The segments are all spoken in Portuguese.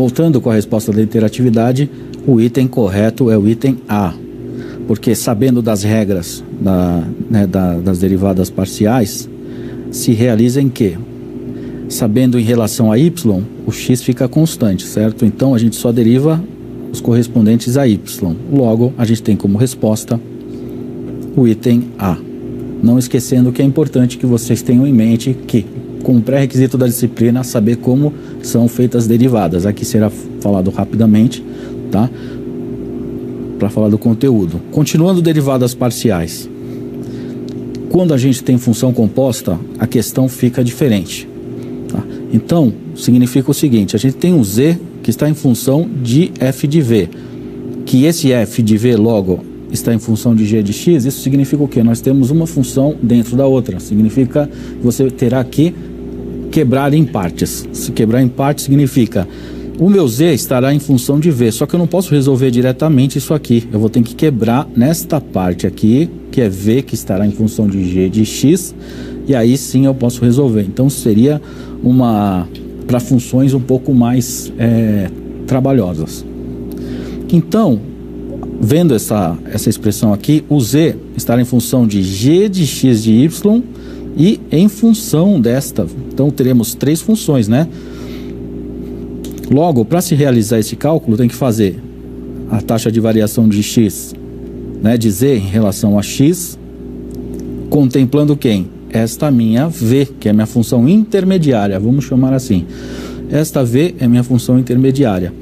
voltando com a resposta da interatividade, o item correto é o item A, porque sabendo das regras das derivadas parciais, se realiza em que? Sabendo em relação a y, o x fica constante, certo? Então a gente só deriva os correspondentes a y. Logo, a gente tem como resposta o item A. Não esquecendo que é importante que vocês tenham em mente que, como pré-requisito da disciplina, saber como são feitas derivadas. Aqui será falado rapidamente, tá? Para falar do conteúdo. Continuando derivadas parciais. Quando a gente tem função composta, a questão fica diferente. Tá? Então, significa o seguinte, a gente tem um z que está em função de f de v, que esse f de v logo está em função de g de x, isso significa o quê? Nós temos uma função dentro da outra, significa que você terá que quebrar em partes. Se quebrar em partes significa, o meu z estará em função de v, só que eu não posso resolver diretamente isso aqui, eu vou ter que quebrar nesta parte aqui, que é v, que estará em função de g de x, e aí sim eu posso resolver. Então seria para funções um pouco mais trabalhosas. Então, vendo essa expressão aqui, o z estará em função de g de x de y e em função desta. Então teremos três funções, né? Logo, para se realizar esse cálculo, tem que fazer a taxa de variação de x, né, de z em relação a x, contemplando quem? Esta minha v, que é minha função intermediária, vamos chamar assim. Esta v é minha função intermediária,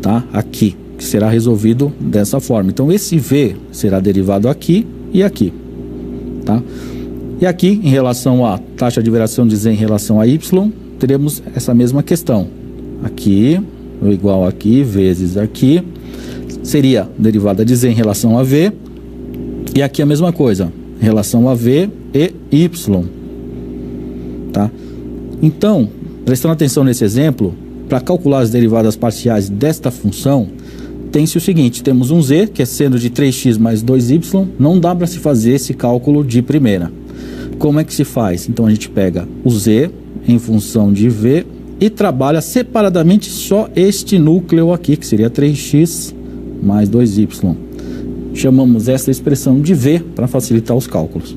tá? Aqui, que será resolvido dessa forma. Então, esse v será derivado aqui e aqui, tá? E aqui, em relação à taxa de variação de z em relação a y, teremos essa mesma questão. Aqui, igual aqui, vezes aqui, seria derivada de z em relação a v, e aqui a mesma coisa, em relação a v e y, tá? Então, prestando atenção nesse exemplo, para calcular as derivadas parciais desta função, tem-se o seguinte, temos um z, que é seno de 3x mais 2y, não dá para se fazer esse cálculo de primeira. Como é que se faz? Então a gente pega o z em função de v e trabalha separadamente só este núcleo aqui, que seria 3x mais 2y. Chamamos essa expressão de v para facilitar os cálculos.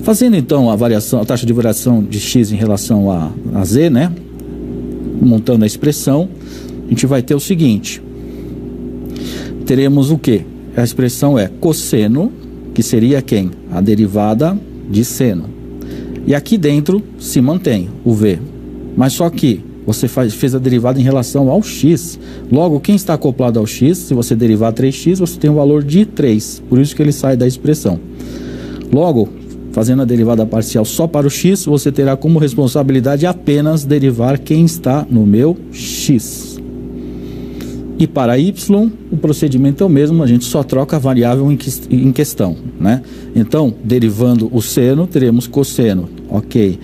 Fazendo então a taxa de variação de x em relação a z, né? Montando a expressão, a gente vai ter o seguinte. Teremos o quê? A expressão é cosseno, que seria quem? A derivada de seno. E aqui dentro se mantém o v. Mas só que você fez a derivada em relação ao x. Logo, quem está acoplado ao x, se você derivar 3x, você tem o valor de 3. Por isso que ele sai da expressão. Logo, fazendo a derivada parcial só para o x, você terá como responsabilidade apenas derivar quem está no meu x. E para y, o procedimento é o mesmo, a gente só troca a variável em questão, né? Então, derivando o seno, teremos cosseno, ok.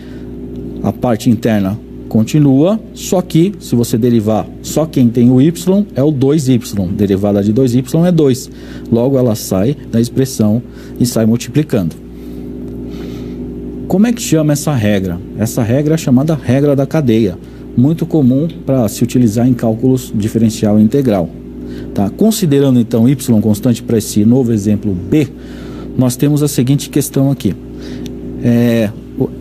A parte interna continua, só que se você derivar só quem tem o y, é o 2y. Derivada de 2y é 2. Logo, ela sai da expressão e sai multiplicando. Como é que chama essa regra? Essa regra é chamada regra da cadeia. Muito comum para se utilizar em cálculos diferencial e integral. Tá? Considerando então y constante para esse novo exemplo B, nós temos a seguinte questão aqui.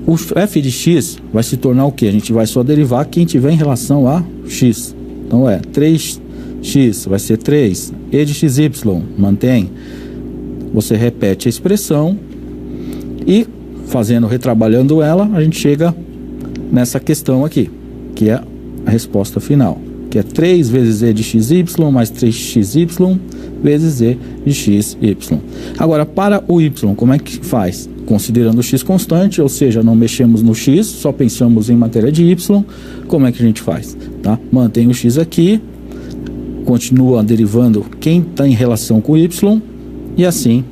O f de x vai se tornar o que? A gente vai só derivar quem tiver em relação a x. Então 3x vai ser 3, e de xy mantém. Você repete a expressão e retrabalhando ela, a gente chega nessa questão aqui, que é a resposta final, que é 3 vezes e de xy mais 3xy vezes e de xy. Agora, para o y, como é que faz? Considerando o x constante, ou seja, não mexemos no x, só pensamos em matéria de y, como é que a gente faz? Tá? Mantém o x aqui, continua derivando quem está em relação com y, e assim,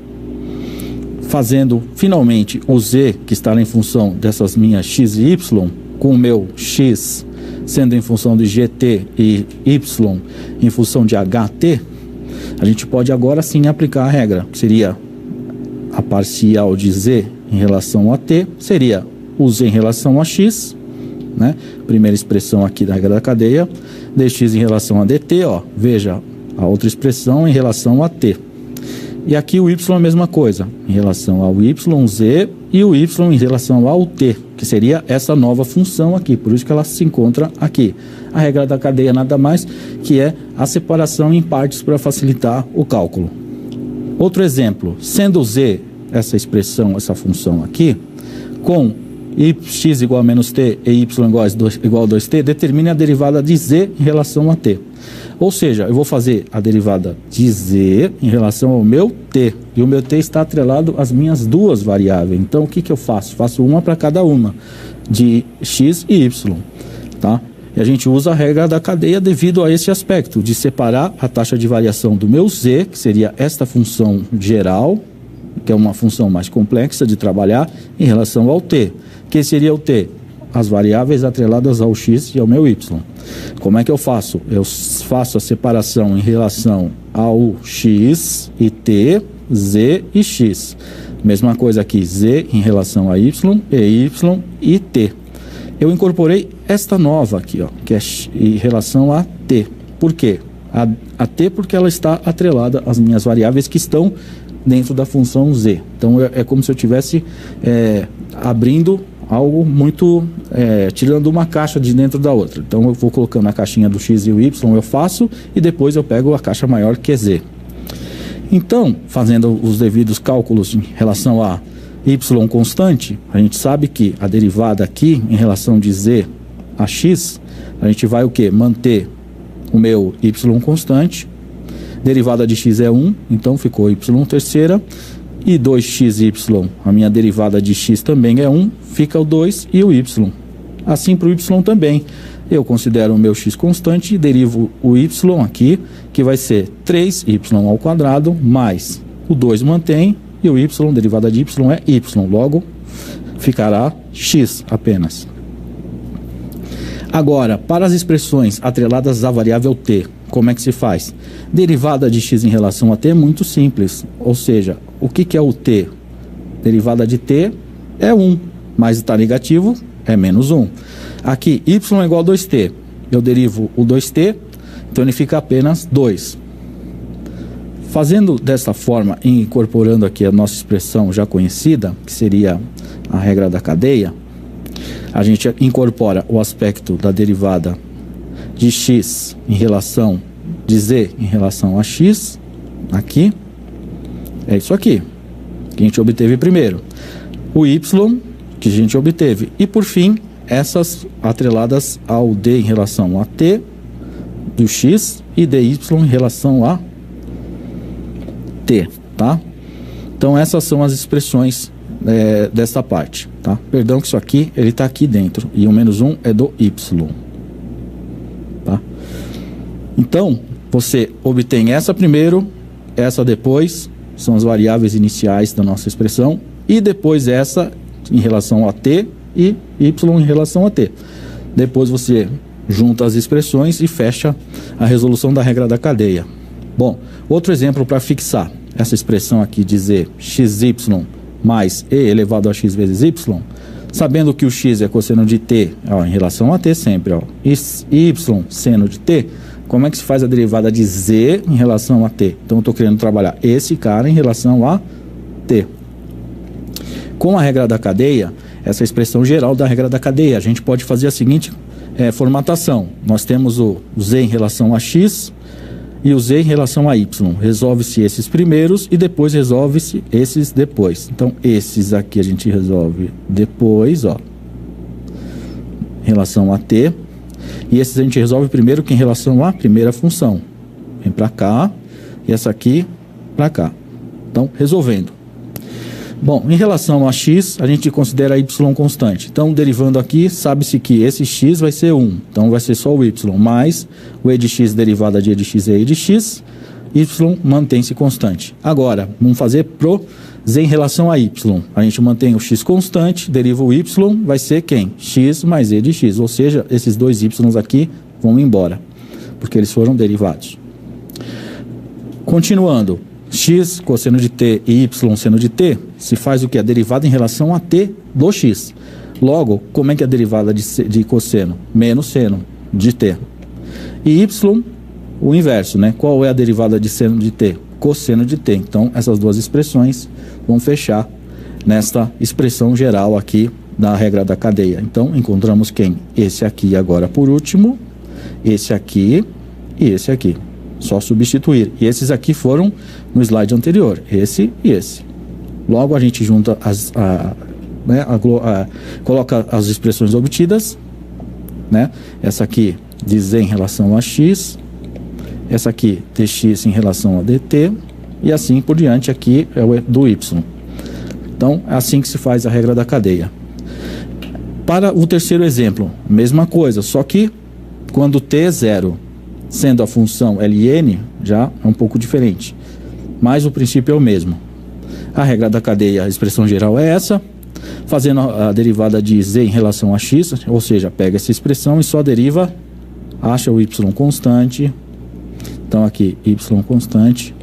fazendo finalmente o z, que estará em função dessas minhas x e y, com o meu x sendo em função de gt e y em função de ht, a gente pode agora sim aplicar a regra, que seria a parcial de z em relação a t, seria o z em relação a x, né? Primeira expressão aqui da regra da cadeia, dx em relação a dt, ó, veja a outra expressão em relação a t. E aqui o y é a mesma coisa, em relação ao yz e o y em relação ao t, que seria essa nova função aqui, por isso que ela se encontra aqui. A regra da cadeia nada mais que é a separação em partes para facilitar o cálculo. Outro exemplo, sendo z essa expressão, essa função aqui, com x igual a menos t e y igual a 2t, determine a derivada de z em relação a t. Ou seja, eu vou fazer a derivada de z em relação ao meu t. E o meu t está atrelado às minhas duas variáveis. Então, o que eu faço? Faço uma para cada uma, de x e y. Tá? E a gente usa a regra da cadeia devido a esse aspecto, de separar a taxa de variação do meu z, que seria esta função geral, que é uma função mais complexa de trabalhar, em relação ao t. Que seria o t? As variáveis atreladas ao x e ao meu y. Como é que eu faço? Eu faço a separação em relação ao x e t, z e x. Mesma coisa aqui, z em relação a y e t. Eu incorporei esta nova aqui, ó, que é em relação a t. Por quê? A t porque ela está atrelada às minhas variáveis que estão dentro da função z. Então é como se eu estivesse abrindo algo muito, tirando uma caixa de dentro da outra. Então eu vou colocando a caixinha do x e o y, eu faço, e depois eu pego a caixa maior que é z. Então, fazendo os devidos cálculos em relação a y constante, a gente sabe que a derivada aqui, em relação de z a x, a gente vai o quê? Manter o meu y constante, derivada de x é 1, então ficou y terceira, e 2xy, a minha derivada de x também é 1, fica o 2 e o y. Assim para o y também, eu considero o meu x constante e derivo o y aqui, que vai ser 3y ao quadrado, mais o 2 mantém, e o y, derivada de y é y, logo ficará x apenas. Agora, para as expressões atreladas à variável t, como é que se faz? Derivada de x em relação a t é muito simples, ou seja, o que é o t? Derivada de t é 1, mas está negativo, é menos 1. Aqui, y é igual a 2t, eu derivo o 2t, então ele fica apenas 2. Fazendo dessa forma e incorporando aqui a nossa expressão já conhecida, que seria a regra da cadeia, a gente incorpora o aspecto da derivada de x em relação de z em relação a x, aqui, é isso aqui, que a gente obteve primeiro. O y, que a gente obteve. E por fim, essas atreladas ao d em relação a t, do x, e dy em relação a t, tá? Então essas são as expressões desta parte, tá? Perdão que isso aqui, ele está aqui dentro, e o menos 1 é do y, tá? Então, você obtém essa primeiro, essa depois, são as variáveis iniciais da nossa expressão, e depois essa em relação a t e y em relação a t. Depois você junta as expressões e fecha a resolução da regra da cadeia. Bom, outro exemplo para fixar essa expressão aqui, dizer xy mais e elevado a x vezes y, sabendo que o x é cosseno de t, ó, em relação a t sempre, ó, e y seno de t, como é que se faz a derivada de z em relação a t? Então eu estou querendo trabalhar esse cara em relação a t. Com a regra da cadeia, essa expressão geral da regra da cadeia, a gente pode fazer a seguinte formatação. Nós temos o z em relação a x e o z em relação a y. Resolve-se esses primeiros e depois resolve-se esses depois. Então, esses aqui a gente resolve depois, ó, em relação a t. E esses a gente resolve primeiro que em relação à primeira função. Vem para cá e essa aqui para cá. Então, resolvendo. Bom, em relação a x, a gente considera y constante. Então, derivando aqui, sabe-se que esse x vai ser 1. Então, vai ser só o y, mais o e de x derivada de e de x é e de x. Y mantém-se constante. Agora, vamos fazer pro z em relação a y. A gente mantém o x constante, deriva o y, vai ser quem? X mais e de x. Ou seja, esses dois y aqui vão embora, porque eles foram derivados. Continuando. X cosseno de t e y seno de t, se faz o que? A derivada em relação a t do x. Logo, como é que é a derivada de cosseno? Menos seno de t. E y, o inverso, né? Qual é a derivada de seno de t? Cosseno de t. Então, essas duas expressões vão fechar nesta expressão geral aqui da regra da cadeia. Então, encontramos quem? Esse aqui agora por último, esse aqui e esse aqui. Só substituir. E esses aqui foram no slide anterior, esse e esse. Logo, a gente junta coloca as expressões obtidas, né? Essa aqui de z em relação a x, essa aqui dx em relação a dt, e assim por diante. Aqui é o do y. Então, é assim que se faz a regra da cadeia. Para o terceiro exemplo, mesma coisa, só que quando t é zero, sendo a função ln, já é um pouco diferente. Mas o princípio é o mesmo. A regra da cadeia, a expressão geral é essa. Fazendo a derivada de z em relação a x, ou seja, pega essa expressão e só deriva, acha o y constante. Então aqui, y constante,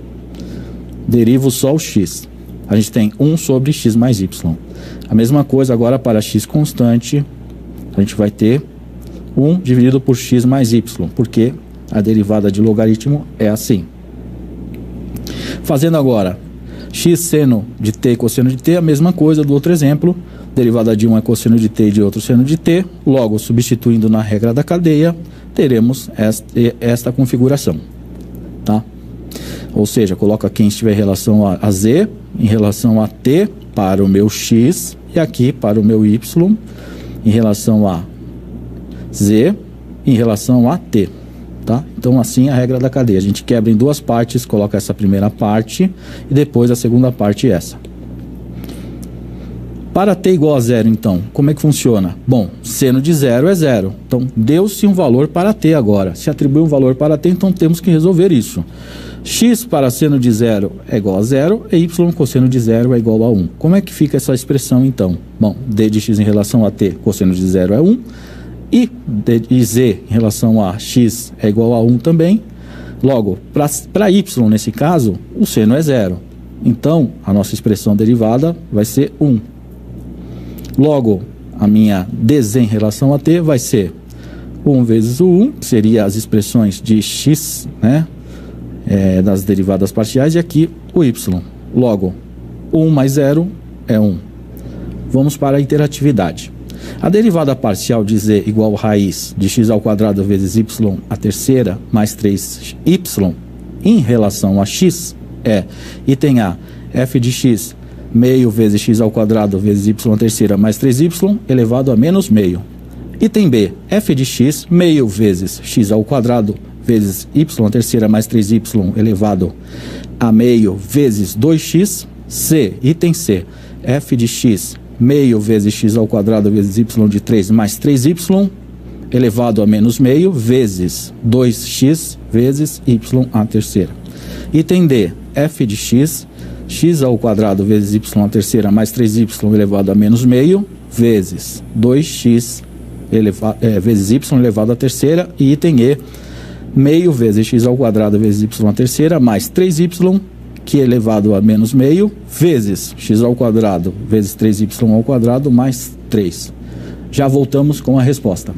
derivo só o x. A gente tem 1 sobre x mais y. A mesma coisa agora para x constante, a gente vai ter 1 dividido por x mais y, porque a derivada de logaritmo é assim. Fazendo agora x seno de t e cosseno de t, a mesma coisa do outro exemplo. Derivada de um é cosseno de t e de outro seno de t. Logo, substituindo na regra da cadeia, teremos esta configuração. Tá? Ou seja, coloca aqui em estiver em relação a z, em relação a t para o meu x, e aqui para o meu y, em relação a z, em relação a t. Tá? Então, assim, a regra da cadeia. A gente quebra em duas partes, coloca essa primeira parte e depois a segunda parte essa. Para t igual a zero, então, como é que funciona? Bom, seno de zero é zero. Então, deu-se um valor para t agora. Se atribui um valor para t, então temos que resolver isso. X para seno de zero é igual a zero e y cosseno de zero é igual a 1. Como é que fica essa expressão, então? Bom, d de x em relação a t, cosseno de zero é 1. E d de z em relação a x é igual a 1 também. Logo, para y, nesse caso, o seno é zero. Então, a nossa expressão derivada vai ser 1. Logo, a minha dz em relação a t vai ser 1 vezes o 1, que seria as expressões de x, né, das derivadas parciais, e aqui o y. Logo, 1 mais 0 é 1. Vamos para a interatividade. A derivada parcial de z igual a raiz de x ao quadrado vezes y à terceira mais 3y em relação a x é, item A, f de x meio vezes x ao quadrado vezes y à terceira mais 3y elevado a menos meio. Item B, f de x meio vezes x ao quadrado vezes y à terceira mais 3y elevado a meio vezes 2x. C, item C, f de x meio vezes x ao quadrado vezes y de 3 mais 3y elevado a menos meio vezes 2x vezes y à terceira. Item D, f de x, x ao quadrado vezes y à terceira mais 3y elevado a menos meio vezes 2x vezes y elevado à terceira. E item E, meio vezes x ao quadrado vezes y à terceira mais 3y que é elevado a menos meio vezes x ao quadrado vezes 3y ao quadrado mais 3. Já voltamos com a resposta.